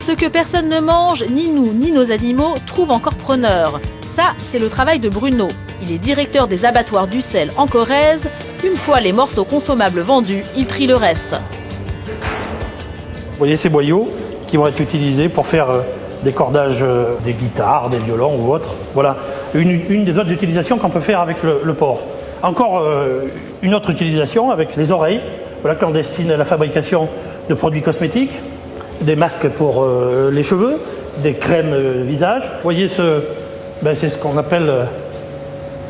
Ce que personne ne mange, ni nous, ni nos animaux, trouve encore preneur. Ça, c'est le travail de Bruno. Il est directeur des abattoirs d'Ussel en Corrèze. Une fois les morceaux consommables vendus, il trie le reste. Vous voyez ces boyaux qui vont être utilisés pour faire des cordages des guitares, des violons ou autres. Voilà une des autres utilisations qu'on peut faire avec le porc. Encore une autre utilisation avec les oreilles, voilà, que l'on destine à la fabrication de produits cosmétiques, des masques pour les cheveux, des crèmes visage. Vous voyez, c'est ce qu'on appelle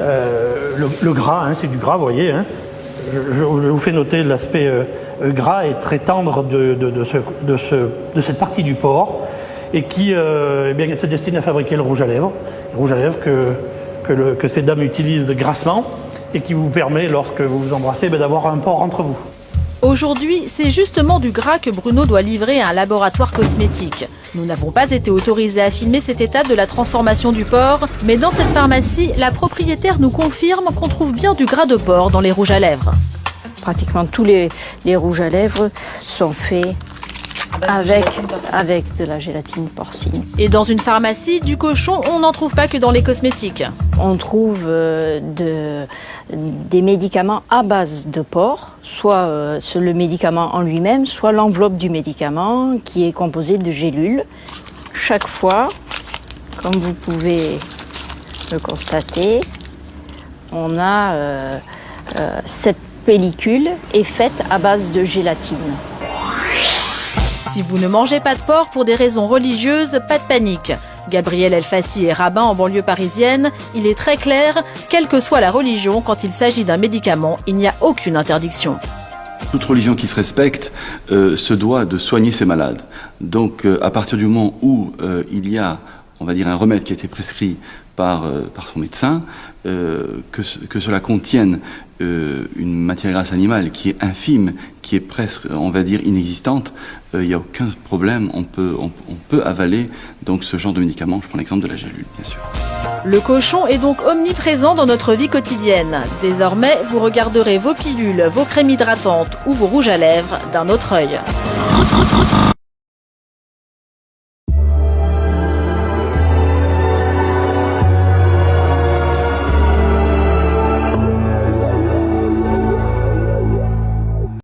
le gras, hein, c'est du gras, vous voyez. Hein. Je vous fais noter l'aspect gras et très tendre de cette partie du porc et qui se destine à fabriquer le rouge à lèvres. Le rouge à lèvres que ces dames utilisent grassement et qui vous permet, lorsque vous vous embrassez, d'avoir un porc entre vous. Aujourd'hui, c'est justement du gras que Bruno doit livrer à un laboratoire cosmétique. Nous n'avons pas été autorisés à filmer cette étape de la transformation du porc, mais dans cette pharmacie, la propriétaire nous confirme qu'on trouve bien du gras de porc dans les rouges à lèvres. Pratiquement tous les rouges à lèvres sont faits avec de la gélatine porcine. Et dans une pharmacie, du cochon, on n'en trouve pas que dans les cosmétiques. On trouve des médicaments à base de porc, soit le médicament en lui-même, soit l'enveloppe du médicament qui est composée de gélules. Chaque fois, comme vous pouvez le constater, on a cette pellicule est faite à base de gélatine. Si vous ne mangez pas de porc pour des raisons religieuses, pas de panique. Gabriel Elfassi est rabbin en banlieue parisienne. Il est très clair, quelle que soit la religion, quand il s'agit d'un médicament, il n'y a aucune interdiction. Toute religion qui se respecte se doit de soigner ses malades. Donc à partir du moment où il y a, on va dire, un remède qui a été prescrit par son médecin, que cela contienne une matière grasse animale qui est infime, qui est presque, on va dire, inexistante, il n'y a aucun problème, on peut avaler donc ce genre de médicament. Je prends l'exemple de la gélule, bien sûr. Le cochon est donc omniprésent dans notre vie quotidienne. Désormais, vous regarderez vos pilules, vos crèmes hydratantes ou vos rouges à lèvres d'un autre œil.